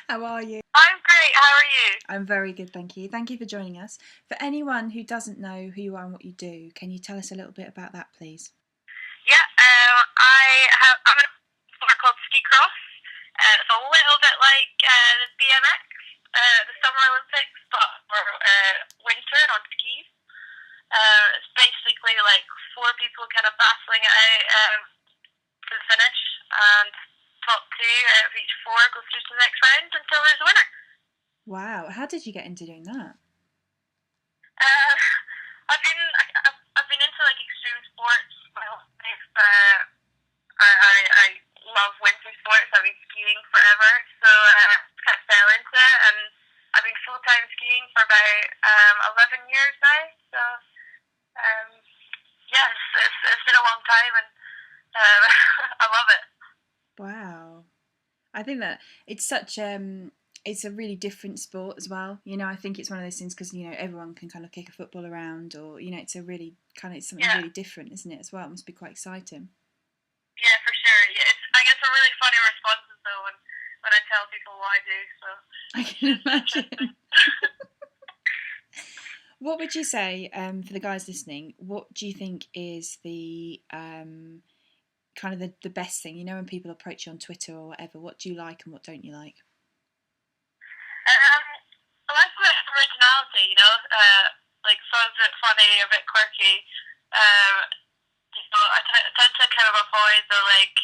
How are you? I'm great. How are you? I'm very good, thank you. Thank you for joining us. For anyone who doesn't know who you are and what you do, can you tell us a little bit about that, please? Yeah, I'm in a sport called ski cross. It's a little bit like the BMX, the Summer Olympics, but for winter and on skis. It's basically like four people kind of battling it out to the finish, and top two out of each four go through to the next round until there's a winner. Wow, how did you get into doing that? I've been into like extreme sports my whole life. I love winter sports. I've been skiing forever, so I kind of fell into it, and I've been full time skiing for about 11 years now. So yes, it's been a long time, and I love it. Wow. I think that it's such it's a really different sport as well. You know, I think it's one of those things because, you know, everyone can kind of kick a football around, or, you know, it's a really it's something really different, isn't it, as well? It must be quite exciting. Yeah, for sure. Yeah, I get some really funny responses though when I tell people what I do. So I can imagine. What would you say, for the guys listening, what do you think is the kind of the best thing? You know, when people approach you on Twitter or whatever, what do you like and what don't you like? I like a bit of originality, you know, like someone's a bit funny, a bit quirky. You know, I tend to kind of avoid the like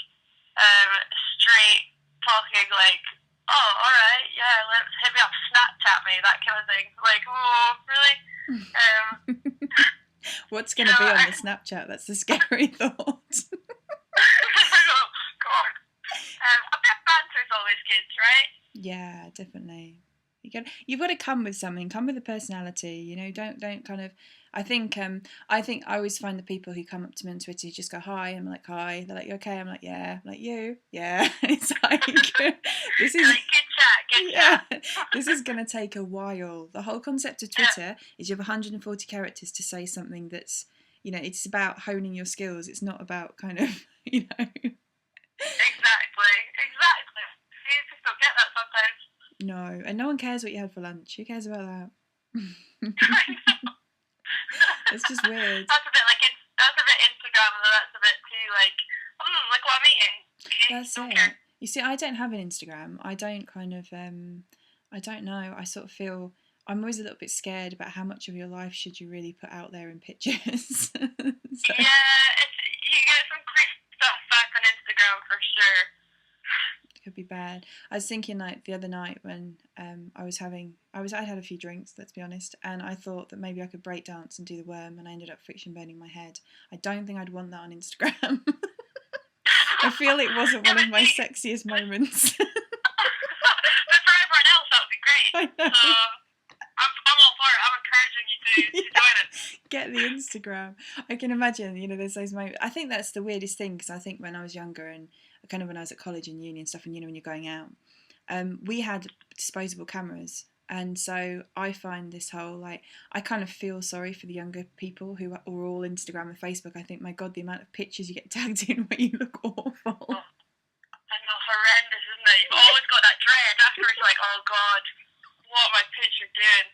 straight talking, like, oh, all right, yeah, let's hit me up, Snapchat me, that kind of thing. Like, oh, really? What's going to be on the Snapchat? That's a scary thought. Oh, God. A bit of banter's always good, right? Yeah, definitely. You've got to come with something. Come with a personality. You know, don't kind of. I think I always find the people who come up to me on Twitter who just go hi. I'm like hi. They're like you okay? I'm like yeah. I'm like you yeah. It's like this is like, good chat. This is gonna take a while. The whole concept of Twitter is you have 140 characters to say something that's, you know, it's about honing your skills. It's not about kind of, you know. Exactly. You just don't get that sometimes. No, and no one cares what you had for lunch. Who cares about that? It's just weird. That's a bit Instagram, and that's a bit too like, look what I'm eating. Okay? That's don't it. care. You see, I don't have an Instagram. I don't kind of, I don't know. I sort of feel I'm always a little bit scared about how much of your life should you really put out there in pictures. Yeah, you get some great stuff back on Instagram for sure. Could be bad. I was thinking like the other night when I'd had a few drinks, let's be honest, and I thought that maybe I could break dance and do the worm, and I ended up friction burning my head. I don't think I'd want that on Instagram. I feel it wasn't one of my sexiest moments. But for everyone else, that would be great. I know. So I'm all for it. I'm encouraging you to join it. Get the Instagram. I can imagine, you know, there's those moments. I think that's the weirdest thing, because I think when I was younger and kind of when I was at college and uni and stuff, and, you know, when you're going out, we had disposable cameras. And so I find this whole, like, I kind of feel sorry for the younger people who are all Instagram and Facebook. I think, my God, the amount of pictures you get tagged in where you look awful. I know, horrendous, isn't it? You've always got that dread afterwards, like, oh God, what am I picture doing?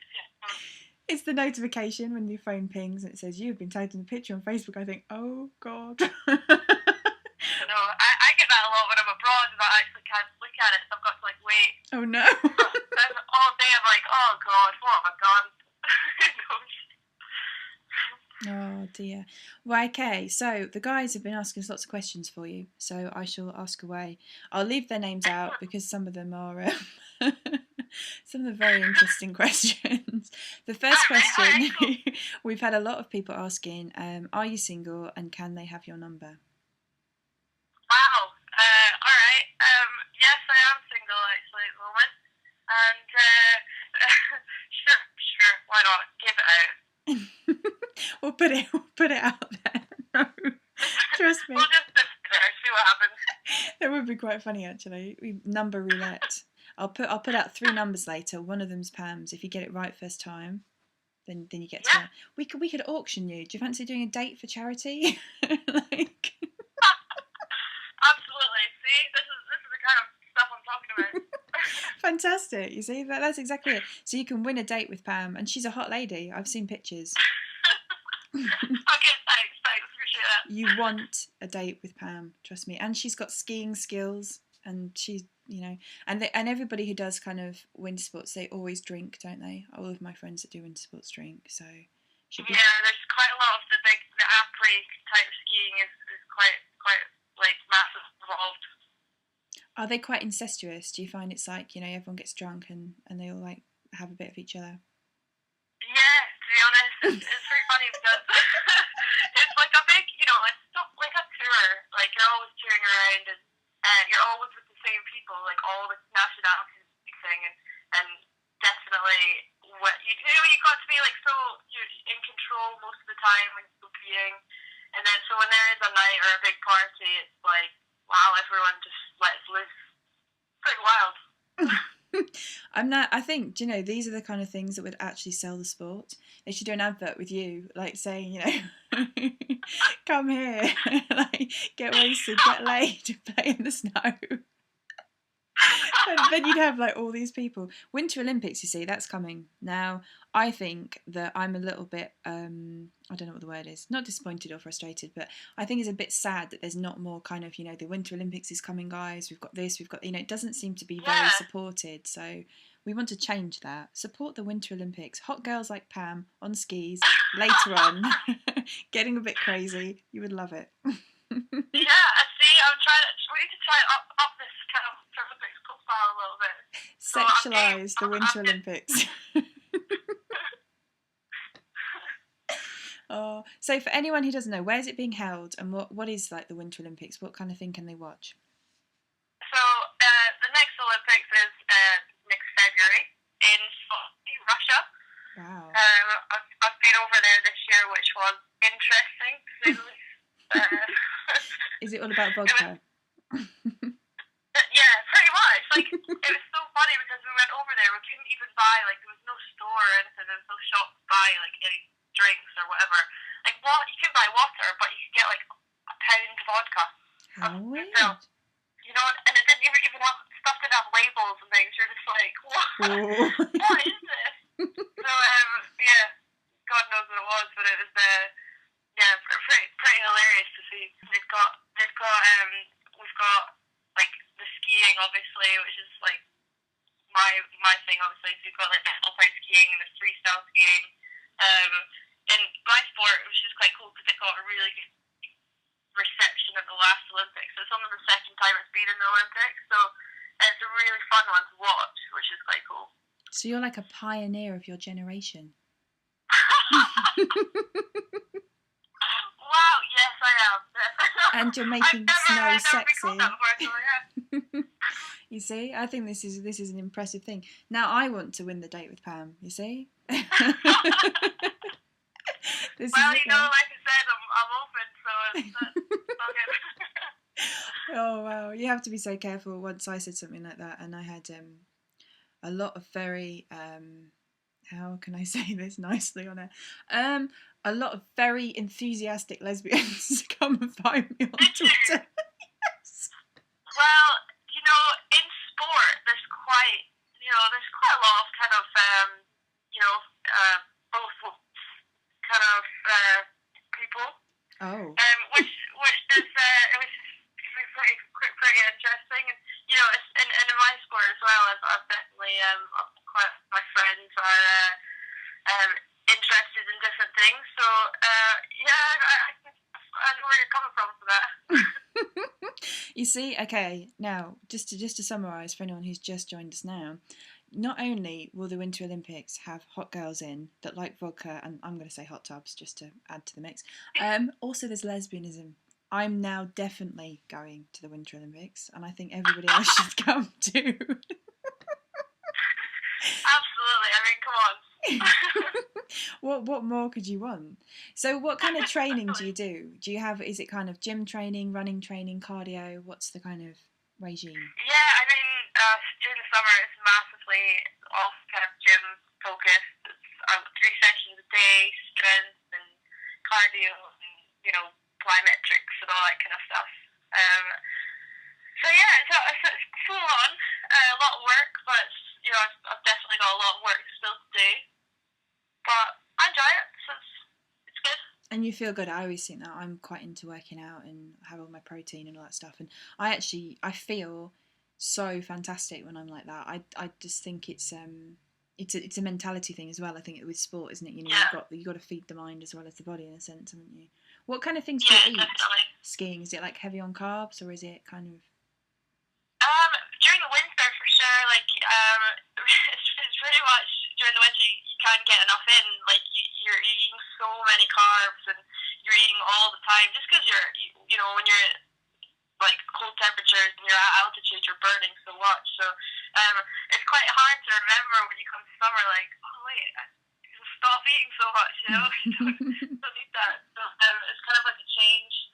It's the notification when your phone pings and it says you've been tagged in a picture on Facebook. I think, oh God. No, I get that a lot when I'm abroad and I actually can't look at it, so I've got to like wait. Oh no. All day I'm like, oh God, what have I done? Oh dear. Well, okay, so the guys have been asking us lots of questions for you, so I shall ask away. I'll leave their names out because some of them are some of the very interesting questions. The first question, we've had a lot of people asking, are you single and can they have your number? Wow. Alright. Yes, I am single actually at the moment. And sure, why not? Give it out. We'll put it out there. No, trust me. We'll just sit there, see what happens. It would be quite funny actually. Number roulette. I'll put out 3 numbers later. One of them's Pam's. If you get it right first time, then you get to. We could auction you. Do you fancy doing a date for charity? Like. Absolutely. See, this is the kind of stuff I'm talking about. Fantastic. You see, that's exactly it. So you can win a date with Pam, and she's a hot lady. I've seen pictures. Okay, thanks, appreciate that. You want a date with Pam, trust me. And she's got skiing skills, and she's, and everybody who does kind of winter sports, they always drink, don't they? All of my friends that do winter sports drink, so. Yeah, there's quite a lot of the après type skiing is quite like massive involved. Are they quite incestuous? Do you find it's like, everyone gets drunk and they all like have a bit of each other? Yeah, to be honest, it's very funny because it's like a big, it's not like a tour. Like you're always touring around and you're always with the same people, like all the nationalities thing, and definitely what you got to be like so you're in control most of the time when you're skiing, and then so when there is a night or a big party, it's like wow, everyone just lets loose. Pretty wild. I think, these are the kind of things that would actually sell the sport. They should do an advert with you, like saying, come here, like get wasted, get laid, play in the snow. And then you'd have like all these people. Winter Olympics, you see, that's coming. Now, I think that I'm a little bit, I don't know what the word is, not disappointed or frustrated, but I think it's a bit sad that there's not more kind of, the Winter Olympics is coming, guys. We've got this, it doesn't seem to be very supported. So we want to change that. Support the Winter Olympics. Hot girls like Pam on skis later on, getting a bit crazy. You would love it. Yeah, I see. We need to try up this kind of Olympics profile a little bit. Sexualise the Winter Olympics. Oh, so for anyone who doesn't know, where is it being held, and what is like the Winter Olympics? What kind of thing can they watch? So the next Olympics is next February in Sochi, Russia. Wow. I've been over there this year, which was interesting. Is it all about vodka? Yeah, pretty much. Like it was so funny because we went over there, we couldn't even buy there was no store or anything, there was no shop to buy like any drinks or whatever. Like you could buy water, but you could get like a pound of vodka. How weird. And it didn't even have stuff, didn't have labels and things. You're just like, what? What is this? So yeah, God knows what it was, but it was pretty hilarious to see. We've got like the skiing obviously, which is like my thing obviously. So we've got like the alpine skiing and the freestyle skiing. And my sport, which is quite cool because it got a really good reception at the last Olympics. So it's only the second time it's been in the Olympics, so it's a really fun one to watch, which is quite cool. So you're like a pioneer of your generation. Wow, yes I am. And you're making snow sexy. Before, You see, I think this is an impressive thing. Now I want to win the date with Pam, you see? Like I said, I'm open, so it's okay. Oh wow, you have to be so careful. Once I said something like that, and I had a lot of very how can I say this nicely on air? A lot of very enthusiastic lesbians come and find me on Twitter. Yes. Well, in sport, there's quite a lot of kind of both kind of people. Oh. Which is pretty interesting, and it's, and in my sport as well. I've definitely quite my friends are interested in different things. So I know where you're coming from for that. You see, okay. Now, just to summarise for anyone who's just joined us now. Not only will the Winter Olympics have hot girls in that like vodka, and I'm going to say hot tubs just to add to the mix, also there's lesbianism. I'm now definitely going to the Winter Olympics, and I think everybody else should come too. Absolutely. I mean, come on. What more could you want? So what kind of training do you do? Is it kind of gym training, running training, cardio? What's the kind of regime? Yeah, I mean, during the summer it's massively off kind of gym focused. It's 3 sessions a day, strength and cardio and, plyometrics and all that kind of stuff. So yeah, it's full on. a lot of work, but I've definitely got a lot of work still to do. But I enjoy it, so it's good. And you feel good. I always think that I'm quite into working out and have all my protein and all that stuff. And I feel so fantastic when I'm like that. I just think it's a mentality thing as well. I think with sport, isn't it? You've got to feed the mind as well as the body in a sense, haven't you? What kind of things do you eat definitely. skiing? Is it like heavy on carbs, or is it kind of? During the winter, for sure. Like, it's pretty much during the winter you can't get enough in. Like, you're eating so many carbs and you're eating all the time just because when you're at like cold temperatures and you're at altitude, you're burning so much. So it's quite hard to remember when you come to summer. Like, oh wait, stop eating so much. You don't need that. So it's kind of like a change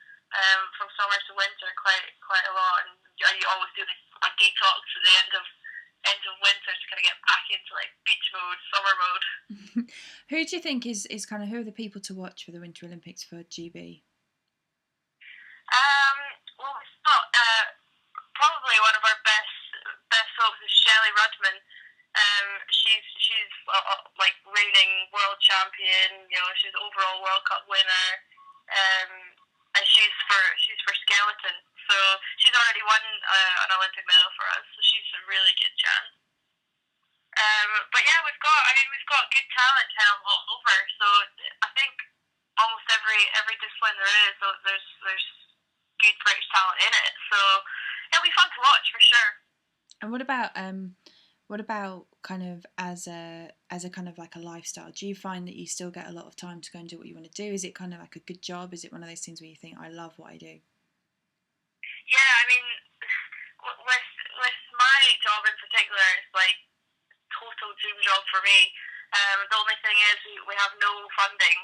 from summer to winter quite a lot. And you always do like a detox at the end of winter to kind of get back into like beach mode, summer mode. Who do you think is kind of who are the people to watch for the Winter Olympics for GB? Well, we've got probably one of our best folks is Shelley Rudman. She's like reigning world champion. She's overall World Cup winner. And she's for skeleton. So she's already won an Olympic medal for us. So she's a really good chance. But yeah, we've got good talent kind of all over. So I think almost every discipline there is, so there's good British talent in it. So it'll be fun to watch for sure. And what about kind of as a kind of like a lifestyle? Do you find that you still get a lot of time to go and do what you want to do? Is it kind of like a good job? Is it one of those things where you think, I love what I do? Yeah, I mean, with my job in particular, it's like total dream job for me. The only thing is we have no funding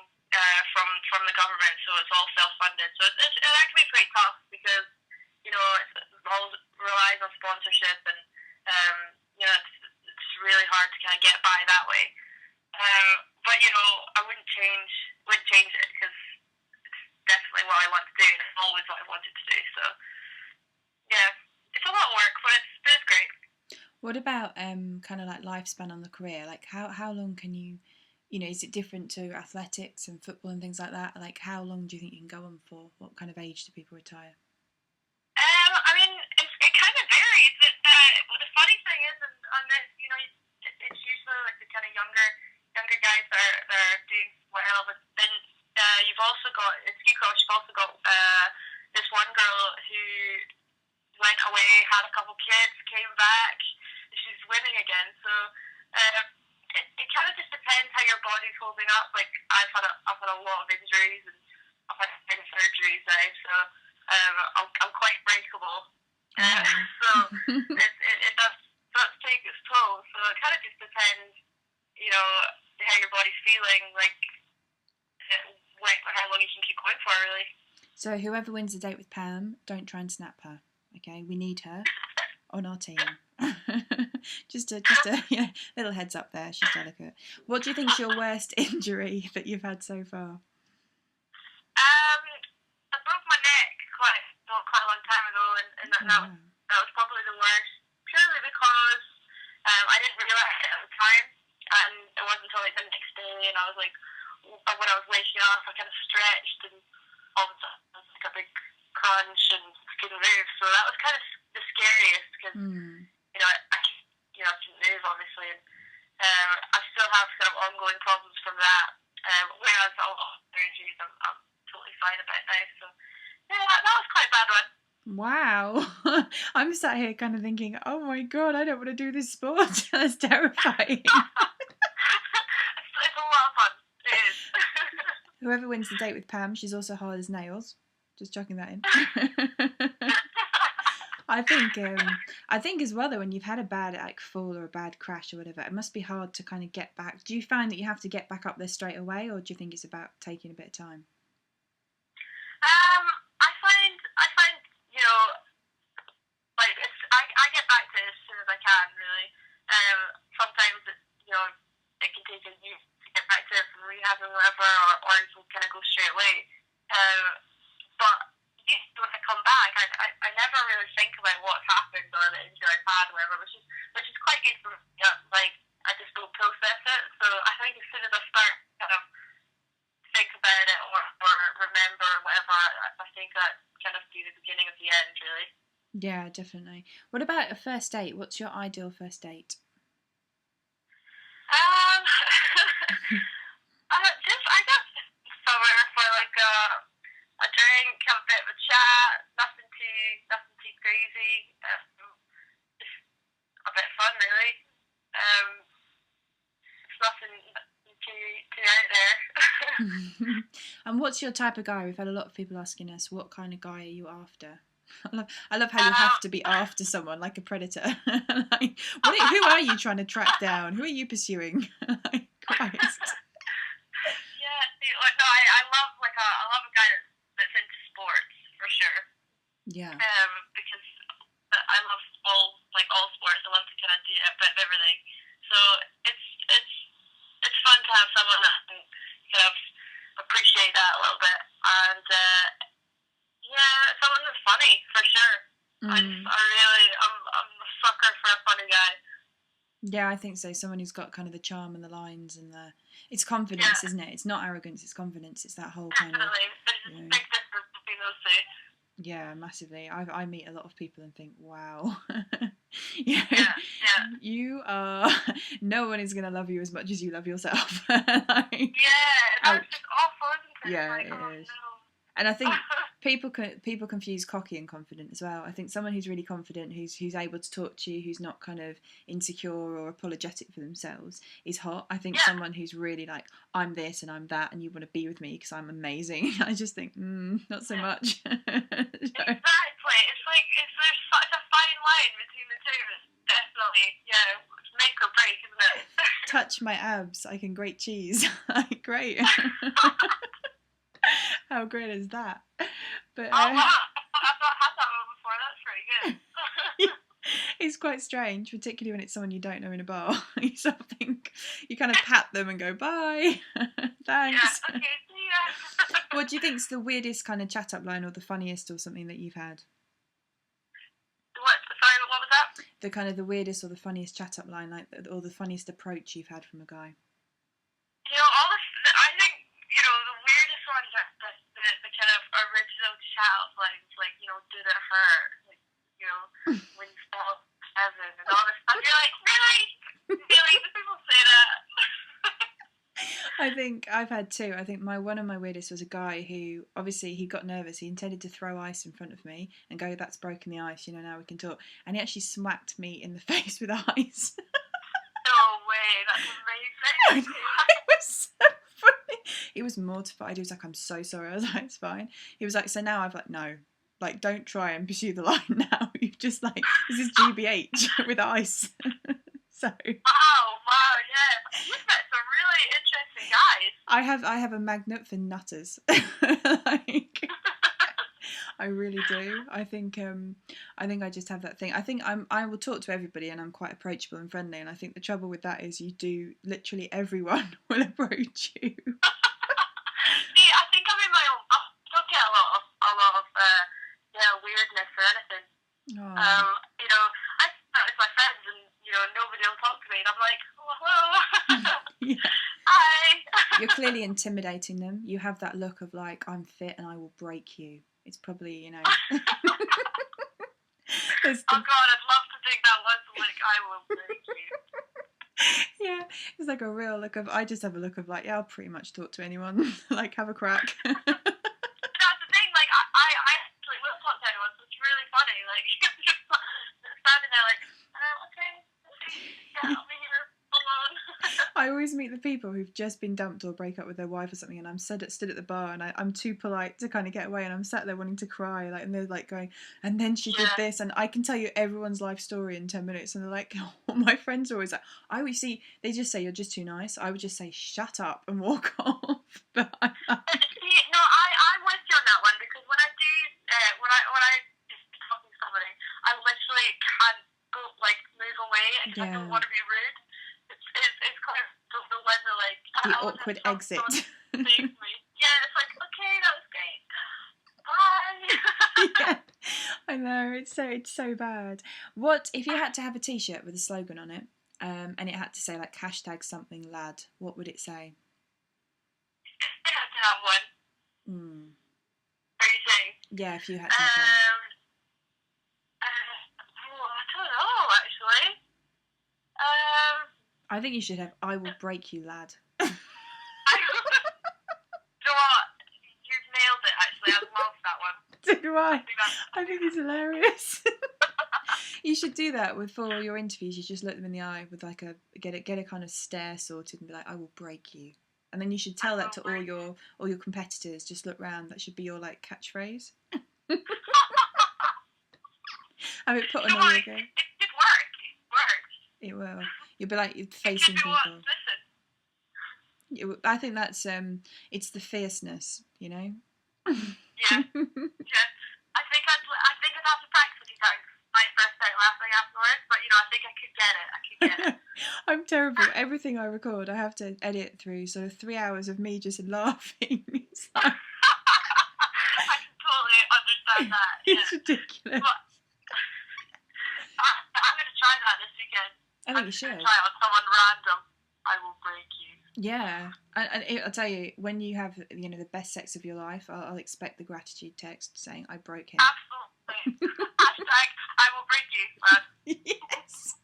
from the government, so it's all self-funded. So it can be pretty tough because it all relies on sponsorship, and it's really hard to kind of get by that way. But I wouldn't change it because it's definitely what I want to do, and it's always what I wanted to do. So yeah, it's a lot of work, but it's great. What about kind of like lifespan on the career? Like how long can you, is it different to athletics and football and things like that? Like how long do you think you can go on for? What kind of age do people retire? I mean, it kind of varies. Well, the funny thing is, on this, it's usually like the kind of younger guys that are doing well. But then you've also got in ski cross. You've also got this one girl who went away, had a couple kids, came back. She's winning again. So it kind of just depends how your body's holding up. Like I've had a lot of injuries and I've had 10 surgeries now, so I'm quite breakable. So it does take its toll. So it kind of just depends, how your body's feeling, like how long you can keep going for, really. So whoever wins the date with Pam, don't try and snap her. Okay, we need her on our team. just a little heads up there. She's delicate. What do you think is your worst injury that you've had so far? I broke my neck quite a long time ago, and that was probably the worst. Purely because I didn't realise it at the time, and it wasn't until like the next day, and I was like, when I was waking up, I kind of stretched, and all of a sudden it was like a big crunch and couldn't move. So that was kind of the scariest because I couldn't move obviously, and I still have kind of ongoing problems from that. Whereas a lot of other injuries, I'm totally fine about now. So yeah, that was quite a bad one. Wow. I'm sat here kind of thinking, oh my god, I don't want to do this sport. That's terrifying. It's a lot of fun. It is. Whoever wins the date with Pam, she's also hard as nails. Just chucking that in. I think as well though, when you've had a bad fall or a bad crash or whatever, it must be hard to kind of get back. Do you find that you have to get back up there straight away, or do you think it's about taking a bit of time? I find I get back to it as soon as I can, really. Sometimes it can take a year to get back to it from rehab and whatever, or you can kind of go straight away. But usually when I come back, I never really think about what's happened or the injury I've had or whatever, which is which is quite good for me. Like, I just don't process it. So I think as soon as I start kind of think about it or remember whatever, I think that kind of be the beginning of the end, really. Yeah, definitely. What about a first date? What's your ideal first date? Just I guess somewhere for like a drink, have a bit of a chat, nothing too crazy, just a bit of fun, really. It's nothing too out there. And what's your type of guy? We've had a lot of people asking us, what kind of guy are you after? I love how you have to be after someone like a predator. Like, who are you trying to track down? Who are you pursuing? Like, Christ. Yeah, see, no, I love I love a guy that's into sports for sure. Yeah. Because I love all sports. I love to kind of do a bit of everything. So it's fun to have someone that can kind of appreciate that a little bit, and someone that's funny for sure. I'm a sucker for a funny guy. Yeah, I think so. Someone who's got kind of the charm and the lines and it's confidence, isn't it? It's not arrogance, it's confidence. It's that whole kind of. There's a big difference between those two. Yeah, massively. I meet a lot of people and think, wow, you are. No one is gonna love you as much as you love yourself. Like, that's just awful, isn't it? Yeah, like, it is. No. And I think people confuse cocky and confident as well. I think someone who's really confident, who's able to talk to you, who's not kind of insecure or apologetic for themselves, is hot. I think someone who's really like, I'm this and I'm that, and you want to be with me because I'm amazing. I just think, not so much. Exactly. It's like there's such a fine line between the two. It's definitely, it's make or break, isn't it? Touch my abs, I can grate cheese. Like, great. How great is that? But wow, I've not had that one before. That's pretty good. It's quite strange, particularly when it's someone you don't know in a bar. You sort of think, you kind of pat them and go, bye, thanks. Yeah, okay, see ya. What do you think's the weirdest kind of chat up line or the funniest or something that you've had? Sorry, what was that? The kind of the weirdest or the funniest chat up line, like, or the funniest approach you've had from a guy. I think, the weirdest ones are the kind of original chat up lines, like, did it hurt? Like, when you fell heaven and all this stuff. You're like, really? Really? Do people say that? I think I've had two. I think one of my weirdest was a guy who, obviously, he got nervous. He intended to throw ice in front of me and go, that's broken the ice, now we can talk. And he actually smacked me in the face with ice. No way, that's amazing. It was so funny. He was mortified. He was like, I'm so sorry. I was like, it's fine. He was like, so now I've like, no. Like, don't try and pursue the line now. You've just like, this is GBH with ice. So. Wow, yeah. You've met some really interesting guys. I have a magnet for nutters. Like, I really do. I think I just have that thing. I think I will talk to everybody and I'm quite approachable and friendly. And I think the trouble with that is literally everyone will approach you. See, I think I'm in my own. I don't get a lot of weirdness or anything. Oh. I start with my friends and nobody will talk to me and I'm like, oh, hello. Yeah. Hi. You're clearly intimidating them. You have that look of like, I'm fit and I will break you. It's probably, Oh God, I'd love to think that was like, I will break you. Yeah, it's like a real look of, I just have a look of like, yeah, I'll pretty much talk to anyone. Like, have a crack. That's the thing, like, I actually will talk to anyone, so it's really funny, like, just standing there like, okay, yeah, I'll be here alone. I always meet the people who've just been dumped or break up with their wife or something, and I'm stood at the bar and I'm too polite to kind of get away, and I'm sat there wanting to cry, like, and they're like going, and then she did this, and I can tell you everyone's life story in 10 minutes, and they're like, oh, my friends are always like, they just say, you're just too nice. I would just say, shut up and walk off. But I'm with you on that one, because when I do, when I talking to somebody, I literally can't go, like, move away, because I don't want to be rude. It's kind of the when they're like, the awkward exit. Save me. Yeah, it's like, okay, that was great. Bye. Yeah, I I know, it's so bad. What if you had to have a T-shirt with a slogan on it, and it had to say like hashtag something lad? What would it say? I have to have one. Are you saying? Yeah, if you had to have one. I don't know actually. I think you should have "I will break you, lad." You know what? You've nailed it. Actually, I love that one. So do I. I think it's hilarious. You should do that for your interviews. You just look them in the eye with like get a kind of stare sorted and be like, "I will break you," and then you should tell that to all your competitors. Just look round. That should be your like catchphrase. Have it put on all your game. It did work. It worked. It will. You'll be like facing people. I think that's it's the fierceness, you know. Yeah. I think I'd have to practice with you guys. I burst out laughing afterwards, but I think I could get it. I'm terrible. Everything I record, I have to edit through sort of 3 hours of me just laughing. It's like... I can totally understand that. It's ridiculous. But I'm going to try that this weekend. I think you should. Try it on someone random. I will break you. Yeah, and I'll tell you, when you have the best sex of your life, I'll expect the gratitude text saying I broke him. Absolutely. Hashtag I will break you, man. Yes.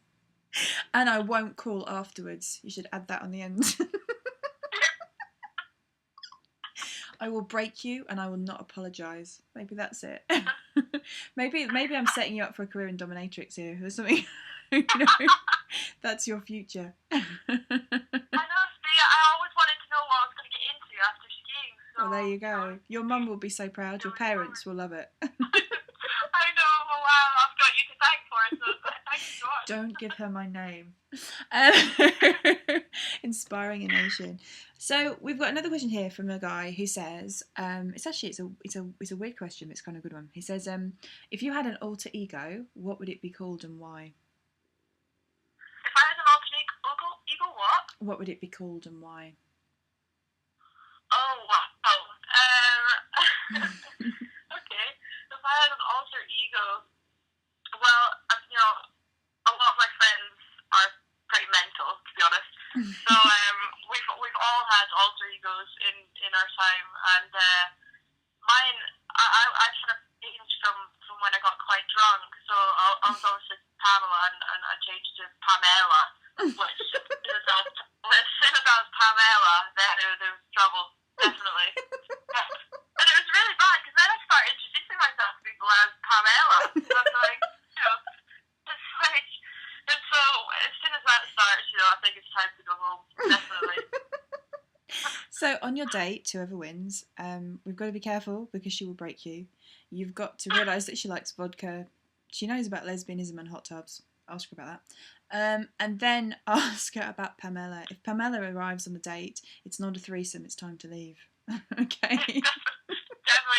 And I won't call afterwards. You should add that on the end. I will break you and I will not apologise. Maybe that's it. maybe I'm setting you up for a career in dominatrix here or something. That's your future. I know, see, I always wanted to know what I was going to get into after skiing. So, well, there you go. Your mum will be so proud. Your parents will love it. I know, wow, I've got you to thank for it, so thank you so much. Don't give her my name. Inspiring a nation. So we've got another question here from a guy who says, it's a weird question, but it's kind of a good one. He says, if you had an alter ego, what would it be called and why? If I had an alter ego, what? What would it be called and why? Oh, wow. Okay. If I had an alter ego, well, a lot of my friends are pretty mental, to be honest. So we've all had alter egos in our time, and mine, I've sort of changed from when I got quite drunk. So I was obviously Pamela, and I changed to Pamela, which as soon as I was Pamela, then there was trouble, definitely. And it was really bad, because then I started introducing myself to people as Pamela. And I was like, it's like, and so as soon as that starts, I think it's time to go home, definitely. So on your date, whoever wins, we've got to be careful because she will break you. You've got to realise that she likes vodka. She knows about lesbianism and hot tubs. Ask her about that. And then ask her about Pamela. If Pamela arrives on the date, it's not a threesome, it's time to leave. Okay? Definitely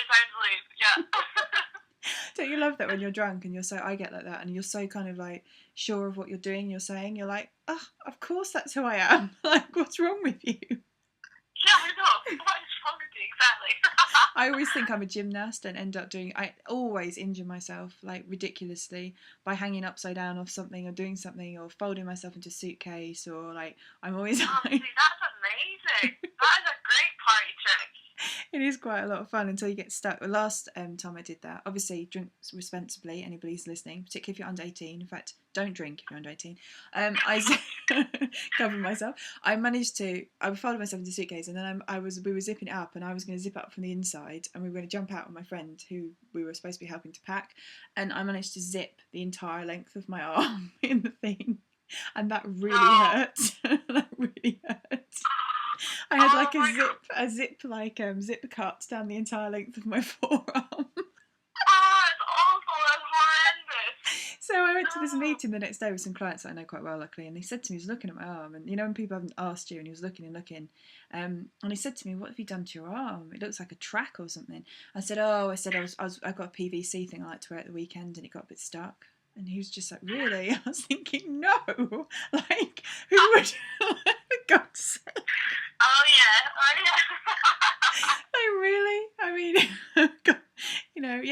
time to leave, yeah. Don't you love that when you're drunk and I get like that, and you're so kind of like sure of what you're doing, you're saying, you're like, oh, of course that's who I am. Like, what's wrong with you? Yeah, I know. What is wrong with you, exactly? I always think I'm a gymnast and end up I always injure myself, like, ridiculously by hanging upside down off something or doing something or folding myself into a suitcase, or like, I'm always see, that's amazing. That is a great party trick. It is quite a lot of fun until you get stuck. The last time I did that, obviously drink responsibly, anybody who's listening, particularly if you're under 18. In fact, don't drink if you're under 18. I covered myself. I folded myself into a suitcase, and then we were zipping it up, and I was going to zip up from the inside, and we were going to jump out with my friend who we were supposed to be helping to pack, and I managed to zip the entire length of my arm in the thing, and that really hurt. That really hurt. I had like a zip cut down the entire length of my forearm. Oh, it's awful, it's horrendous. So I went to this meeting the next day with some clients that I know quite well, luckily, and he said to me, he was looking at my arm, and when people haven't asked you, and he was looking, and he said to me, "What have you done to your arm? It looks like a track or something." I said, I got a PVC thing I like to wear at the weekend, and it got a bit stuck. And he was just like, "Really?" I was thinking, no, like, who would, for God's sake. Oh yeah. Like, really? I mean, God,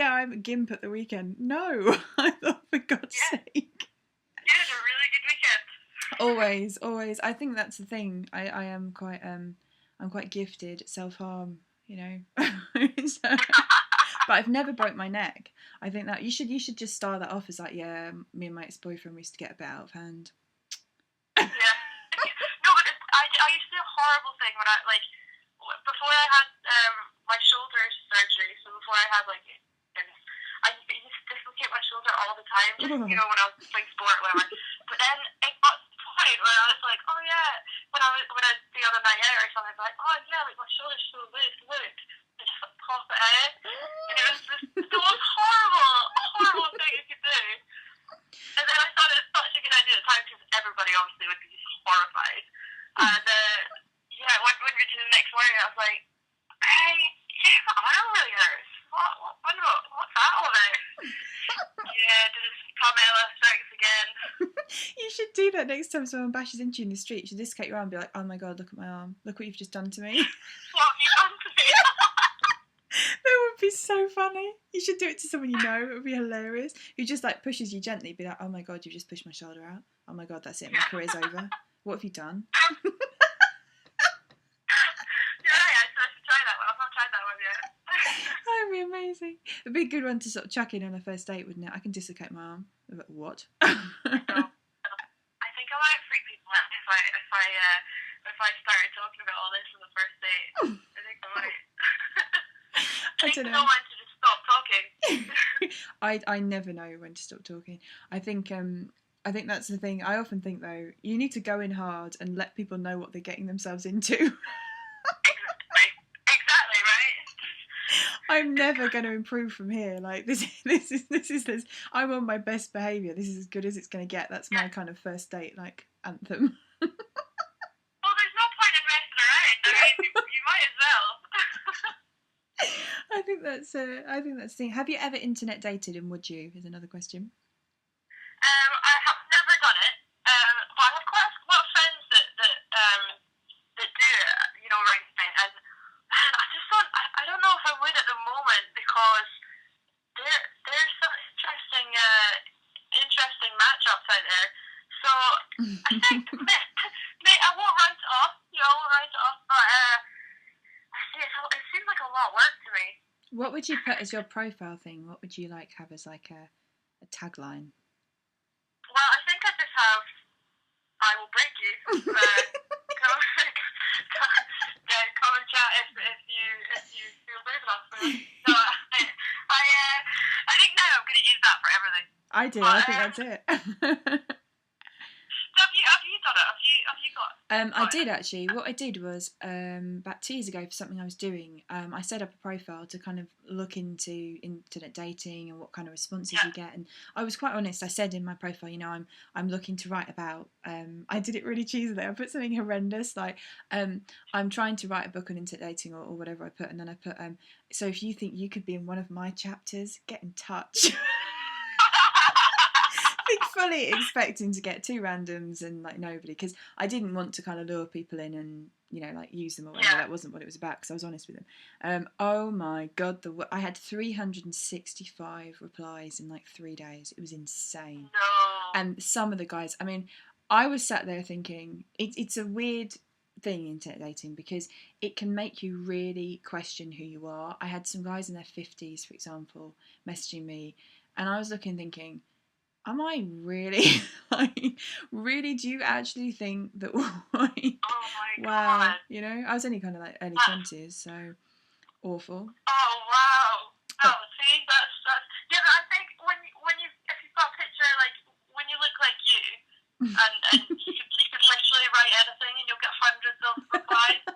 I'm gimp at the weekend. No, I thought, for God's sake. You had a really good weekend. Always. I think that's the thing. I am quite I'm quite gifted at self-harm, you know. So, but I've never broke my neck. I think that you should just start that off as like, yeah, me and my ex-boyfriend, we used to get a bit out of hand. Yeah. No, but I used to do a horrible thing when before I had my shoulder surgery, so before I had I used to dislocate my shoulder all the time, just, when I was playing sport or whatever. But then it got to the point where I was like, oh yeah, when I the other night out or something, I was like, oh yeah, my shoulder's so loose, look. And just pop it out. And it was just the most horrible thing you could do. And then I thought it was such a good idea at the time because everybody obviously would be horrified. And when we did the next morning, I was like, my arm really hurts. What's that all about? Yeah, just Carmela strikes again. You should do that next time someone bashes into you in the street. You should dislocate your arm and be like, oh my God, look at my arm. Look what you've just done to me. What have you done to me? That would be so funny. You should do it to someone you know. It would be hilarious. Who just like pushes you gently, be like, oh my God, you've just pushed my shoulder out. Oh my God, that's it. My career's over. What have you done? That would be amazing. It'd be a good one to sort of chuck in on a first date, wouldn't it? I can dislocate my arm. Like, what? I think I might freak people out if I started talking about all this on the first date. I think I might. I don't know when to just stop talking. I never know when to stop talking. I think that's the thing. I often think though, you need to go in hard and let people know what they're getting themselves into. I'm never going to improve from here. Like this is I'm on my best behaviour. This is as good as it's going to get. That's my kind of first date like anthem. Well, there's no point in messing around. I mean, you might as well. I think that's the thing. Have you ever internet dated, and would you? Is another question. I have never done it, but I have quite a lot of friends that do it, right now, and man, I don't know if I would at the moment because there's some interesting matchups out there. So I think I won't write it off. But it seems like a lot of work to me. What would you put as your profile thing? What would you have as like a tagline? Well, I think I just have I will break you. Come and chat if you feel brave enough. So I think now I'm going to use that for everything. I do. I think that's it. So have you done it? Have you got? I did actually. What I did was about 2 years ago for something I was doing. I set up a profile to kind of look into internet dating and what kind of responses you get. And I was quite honest. I said in my profile, I'm looking to write about. I did it really cheesily. I put something horrendous like I'm trying to write a book on internet dating or whatever I put, and then I put so if you think you could be in one of my chapters, get in touch. Fully expecting to get 2 randoms and like nobody, because I didn't want to kind of lure people in and use them or whatever. That wasn't what it was about, because I was honest with them. Oh my God, I had 365 replies in like 3 days. It was insane. No. And some of the guys, I mean, I was sat there thinking it's a weird thing, internet dating, because it can make you really question who you are. I had some guys in their 50s, for example, messaging me, and I was looking thinking, am I really, really, do you actually think that, oh my wow, God. I was only kind of like early 20s, so awful. Oh, wow. Oh, see, that's yeah, but I think if you've got a picture, like, when you look like you, and you could literally write anything and you'll get hundreds of replies.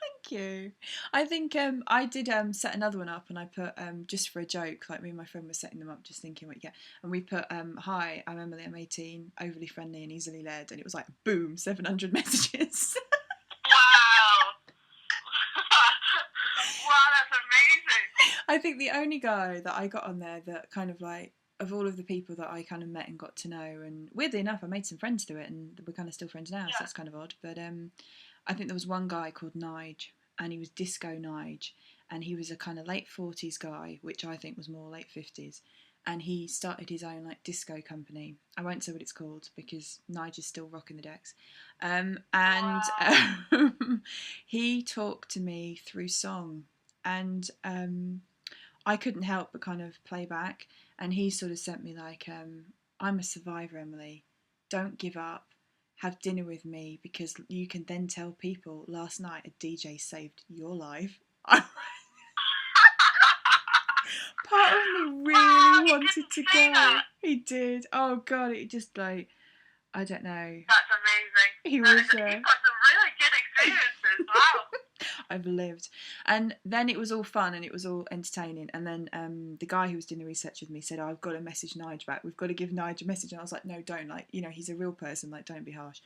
Thank you. I think I did set another one up, and I put just for a joke, like me and my friend were setting them up, just thinking what you get, and we put hi, I'm Emily, I'm 18, overly friendly and easily led, and it was like boom, 700 messages. Wow. Wow, that's amazing. I think the only guy that I got on there that kind of like, of all of the people that I kind of met and got to know, and weirdly enough I made some friends through it, and we're kind of still friends now, so that's kind of odd, but I think there was one guy called Nige, and he was Disco Nige, and he was a kind of late 40s guy, which I think was more late 50s. And he started his own like disco company. I won't say what it's called because Nigel's still rocking the decks. And he talked to me through song, and I couldn't help but kind of play back. And he sort of sent me like, "I'm a survivor, Emily. Don't give up. Have dinner with me because you can then tell people last night a DJ saved your life." Part of me really wanted to go. That. He did. Oh God, it just like, I don't know. That's amazing. You've got some really good experiences. Wow. I've lived. And then it was all fun and it was all entertaining. And then the guy who was doing the research with me said, "I've got to message Nige back. We've got to give Nige a message." And I was like, "No, don't. Like, he's a real person. Like, don't be harsh."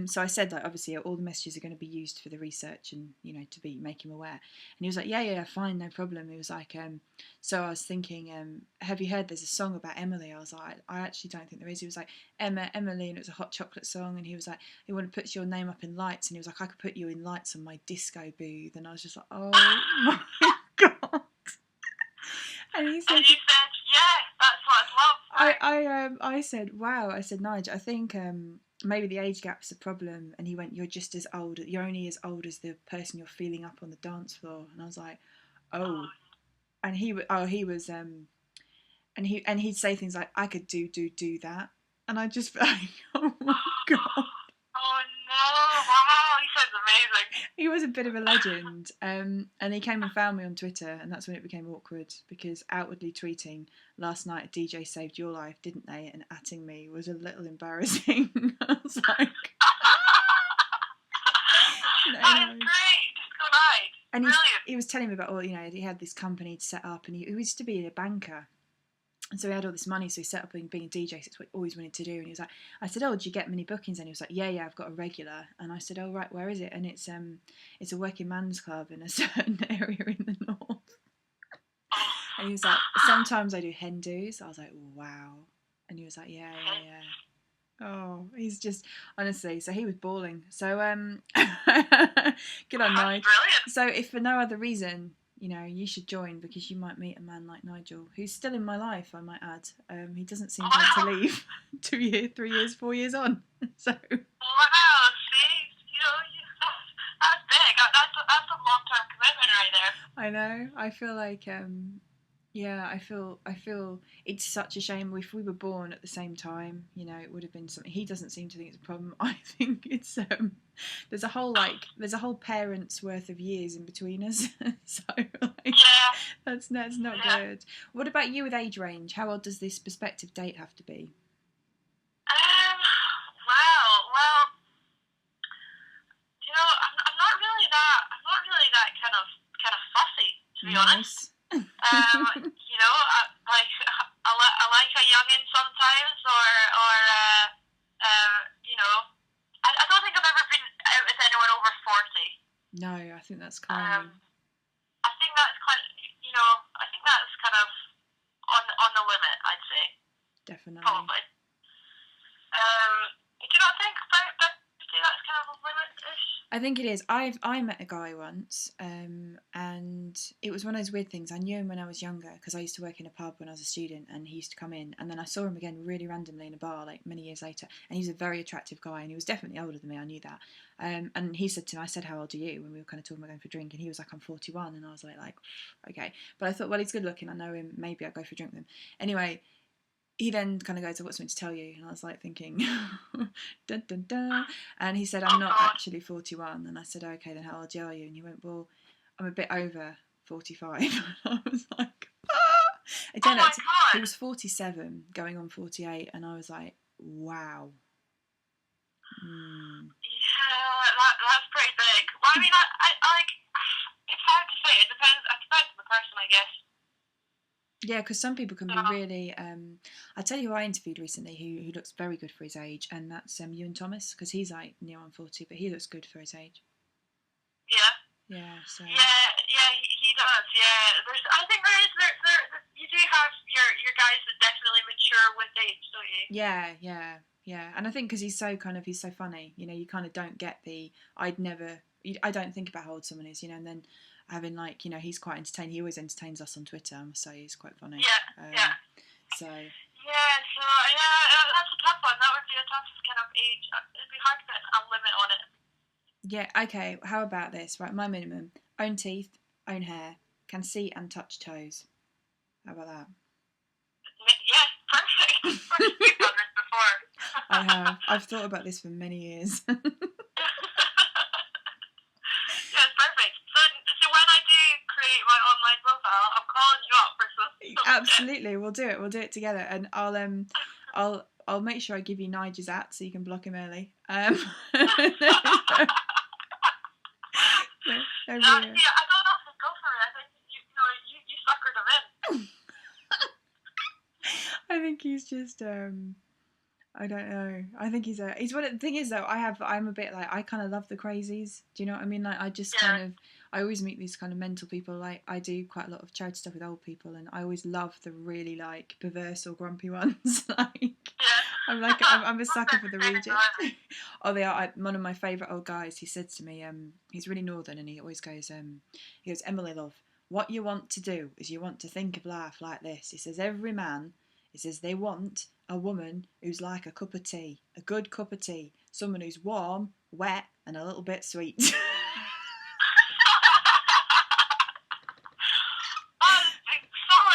So I said, like, obviously all the messages are going to be used for the research and, to make him aware. And he was like, yeah, fine, no problem. He was like, so I was thinking, have you heard there's a song about Emily? I was like, I actually don't think there is. He was like, Emily, and it was a hot chocolate song. And he was like, "You want to put your name up in lights?" And he was like, "I could put you in lights on my disco booth." And I was just like, oh my God. And he said, "Yeah, that's what I love." Right? I said, "Wow." I said, "Nige, I think maybe the age gap's a problem." And he went, "You're just as old. You're only as old as the person you're feeling up on the dance floor." And I was like, "Oh." And he was and he'd say things like, "I could do that." And I just felt like, oh my God. Oh no! Wow, he sounds amazing. He was a bit of a legend, and he came and found me on Twitter, and that's when it became awkward because outwardly tweeting last night a DJ saved your life, didn't they? And atting me was a little embarrassing. I was like, that is great. Disco night. And brilliant. He was telling me about all, he had this company to set up, and he used to be a banker. And so he had all this money, so he set up being a DJ, so it's what he always wanted to do. And he was like, I said, "Oh, did you get many bookings?" And he was like, yeah, I've got a regular. And I said, "Oh, right, where is it?" And it's a working man's club in a certain area in the north. And he was like, "Sometimes I do hen dos." I was like, "Wow." And he was like, yeah. Oh, he's just, honestly, so he was bawling. So good on Nigel. So if for no other reason, you should join, because you might meet a man like Nigel, who's still in my life, I might add. He doesn't seem to want to leave 2 years, 3 years, 4 years on. So. Wow, see, that's big. That's a long-term commitment right there. I know. I feel like, I feel it's such a shame. If we were born at the same time, it would have been something. He doesn't seem to think it's a problem. I think it's there's a whole parent's worth of years in between us. So that's not good. What about you with age range? How old does this prospective date have to be? Well, I'm not really that kind of fussy, to be honest. I like a youngin sometimes, or I don't think I've ever been out with anyone over 40. No, I think that's kind. I think that's kind of on the limit, I'd say. Definitely. Probably. Do you not think that that's kind of a limit-ish? I think it is. I met a guy once, and it was one of those weird things. I knew him when I was younger because I used to work in a pub when I was a student, and he used to come in, and then I saw him again really randomly in a bar like many years later, and he was a very attractive guy, and he was definitely older than me. I knew that. And he said to me, I said, "How old are you?" when we were kind of talking about going for a drink, and he was like, "I'm 41," and I was like, okay. But I thought, well, he's good looking. I know him. Maybe I'll go for a drink with him. Anyway. He then kind of goes, "I've got something to tell you." And I was like thinking, dun, dun, dun. And he said, "I'm not actually 41. And I said, "Okay, then how old are you?" And he went, "Well, I'm a bit over 45. And I was like, ah! It turned out he was 47, going on 48. And I was like, wow. Yeah, that's pretty big. Well, I mean, I it's hard to say. It depends on the person, I guess. Yeah, because some people can be really. I tell you who I interviewed recently, who looks very good for his age, and that's Ewan Thomas, because he's like near on 40, but he looks good for his age. Yeah. Yeah. So. Yeah, he does. Yeah, I think there you do have your guys that definitely mature with age, don't you? Yeah, and I think because he's so funny, you kind of don't get the I don't think about how old someone is, and then having like, you know, he's quite entertaining. He always entertains us on Twitter, I must say. He's quite funny. Yeah. So. Yeah, so yeah, that's a tough one. That would be a tough kind of age. It'd be hard to put a limit on it. Yeah, okay, how about this? Right, my minimum. Own teeth, own hair, can see and touch toes. How about that? Yeah, perfect. You've done this before. I have. I've thought about this for many years. Yeah, it's perfect. So when I do create my online profile, I'm calling you up for something. Absolutely, we'll do it. We'll do it together, and I'll make sure I give you Nigel's at so you can block him early. Yeah, see, I don't know if they go for it. I think you suckered him in. I think he's just I don't know. I think he's what the thing is though, I'm a bit like, I kind of love the crazies. Do you know what I mean? Like I just kind of, I always meet these kind of mental people. Like I do quite a lot of charity stuff with old people, and I always love the really like perverse or grumpy ones. Like I'm a sucker for the reject. Oh, they are. One of my favourite old guys. He said to me, he's really northern, and he always goes, Emily love, what you want to do is you want to think of life like this. He says every man. He says they want a woman who's like a cup of tea, a good cup of tea, someone who's warm, wet, and a little bit sweet. Solid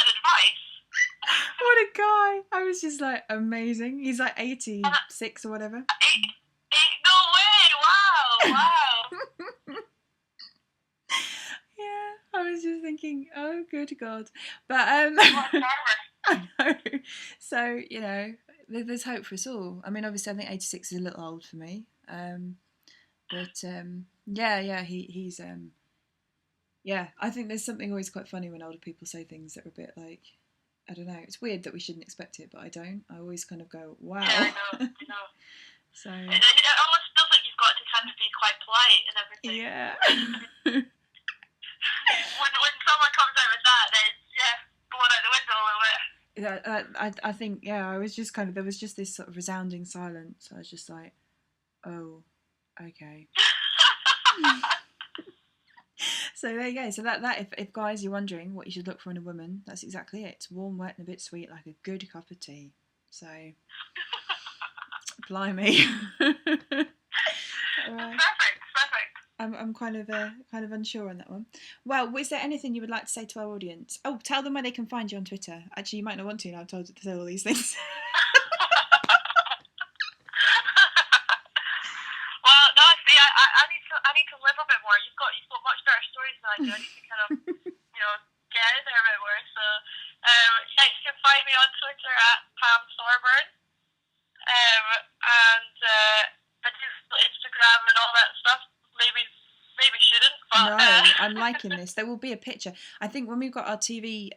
advice. What a guy! I was just like, amazing. He's like 86 or whatever. No way! Wow! Yeah, I was just thinking, oh, good God. But I know. So, you know, there's hope for us all. I mean, obviously, I think 86 is a little old for me. But he's yeah, I think there's something always quite funny when older people say things that are a bit like, I don't know. It's weird that we shouldn't expect it, but I don't. I always kind of go, wow. Yeah, I know. So it almost feels like you've got to kind of be quite polite and everything. Yeah. when someone comes out with that, then blown out the window a little bit. I think, yeah, I was just kind of, there was just this sort of resounding silence. I was just like, oh, okay. So there you go. So that if guys, you're wondering what you should look for in a woman, that's exactly it. It's warm, wet, and a bit sweet, like a good cup of tea. So, blimey. Perfect. I'm kind of unsure on that one. Well, is there anything you would like to say to our audience? Oh, tell them where they can find you on Twitter. Actually, you might not want to now. I've told you to say all these things. Well, no, see, I need to live a bit more. You've got much better stories than I do. I need to kind of get out there a bit more. So you can find me on Twitter at Pam Thorburn, and I do Instagram and all that stuff. Maybe shouldn't, but no, I'm liking this. There will be a picture. I think when we've got our TV,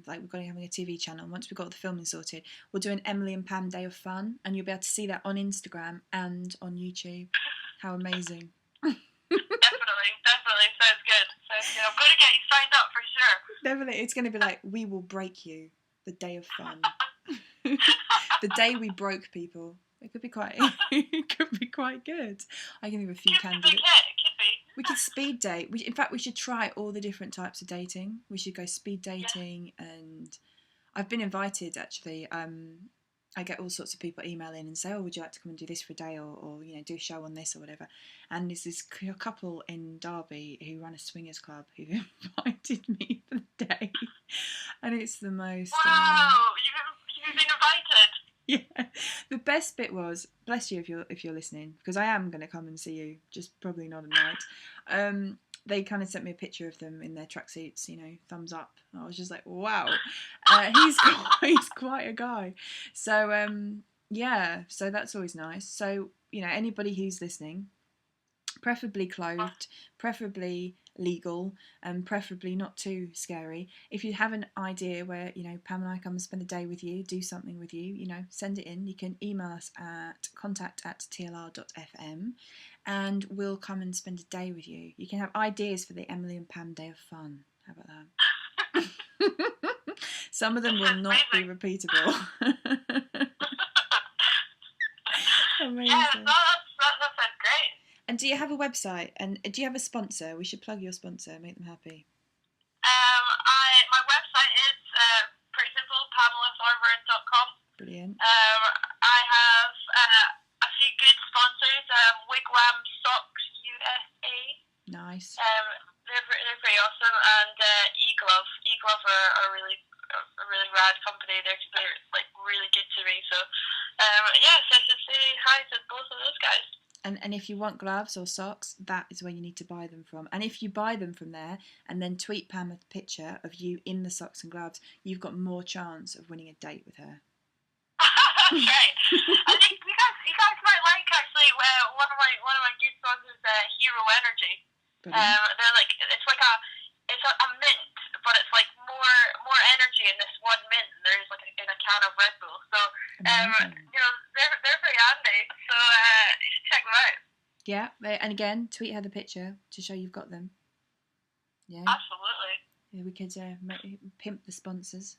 like we're going to have a TV channel, once we've got the filming sorted, we'll do an Emily and Pam Day of Fun, and you'll be able to see that on Instagram and on YouTube. How amazing. Definitely. Sounds good. I'm going to get you signed up for sure. Definitely. It's going to be like, we will break you. The Day of Fun. The day we broke people. It could be quite good. I can think of a few candidates. Could be. We could speed date. In fact, we should try all the different types of dating. We should go speed dating, and I've been invited actually. I get all sorts of people email in and say, "Oh, would you like to come and do this for a day, or do a show on this or whatever?" And there's this couple in Derby who run a swingers club who invited me for the day, and it's the most. Wow, you've been invited. Yeah, the best bit was, bless you if you're listening, because I am going to come and see you, just probably not at night. They kind of sent me a picture of them in their tracksuits, thumbs up. I was just like, wow, he's quite a guy. So so that's always nice. So anybody who's listening, preferably clothed, preferably legal, and preferably not too scary. If you have an idea where Pam and I come and spend a day with you, do something with you, send it in. You can email us at contact@tlr.fm and we'll come and spend a day with you. You can have ideas for the Emily and Pam Day of Fun. How about that? Some of them will not be repeatable. Amazing. Yeah, that sounds great. And do you have a website? And do you have a sponsor? We should plug your sponsor, make them happy. My website is pretty simple, PamelaThorburn.com. Brilliant. I have a few good sponsors, Wigwam Socks USA. Nice. They're pretty awesome, and eGlove. eGlove are a really rad company. They're like really good to me. So so I should say hi to both of those guys. And if you want gloves or socks, that is where you need to buy them from. And if you buy them from there and then tweet Pam a picture of you in the socks and gloves, you've got more chance of winning a date with her. That's right. I think you guys might like actually one of my good sponsors, Hero Energy. They're like it's a mint, but it's like more energy in this one mint than there is like in a can of Red Bull. So they're pretty handy. So you should check them out. Yeah, and again, tweet her the picture to show you've got them. Yeah, absolutely. Yeah, we could pimp the sponsors.